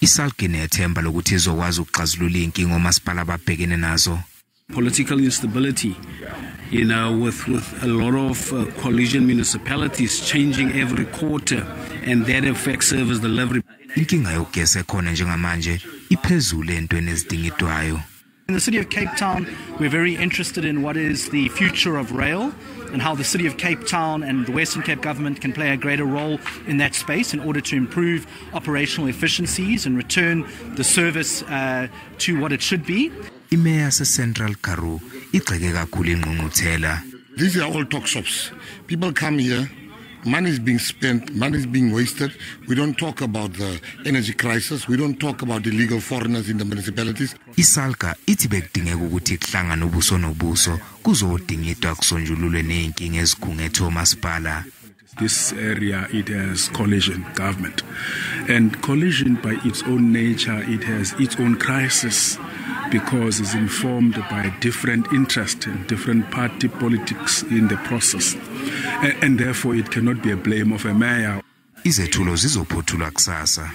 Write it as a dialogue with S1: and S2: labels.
S1: iSALGA inethemba lokuthi izokwazi ukuxazulula inkinga omasipala ababhekene nazo.
S2: Political instability, with a lot of coalition municipalities changing every quarter, and that affects service delivery.
S1: Inkinga yogesi ekhona njengamanje iphezulu entweni ezidingidwayo.
S3: In the city of Cape Town, we're very interested in what is the future of rail and how the city of Cape Town and the Western Cape government can play a greater role in that space in order to improve operational efficiencies and return the service to what it should be.
S1: Imeya se-Central Karoo igxeke kakhulu ingqungquthela.
S4: These are all talk shops. People come here, money is being spent, money is being wasted. We don't talk about the energy crisis. We don't talk about illegal foreigners in the municipalities.
S1: iSALGA ithi bekudingeka ukuthi ihlangano ubuso nobuso kuzodingidwa kusonjululwe ney'nkinga ezikhungethe omasipala.
S5: This area, it has coalition government. And coalition by its own nature, it has its own crisis because it's informed by different interests and different party politics in the process. And therefore, it cannot be a blame of a mayor.
S1: Izethulo zizophothulwa kusasa.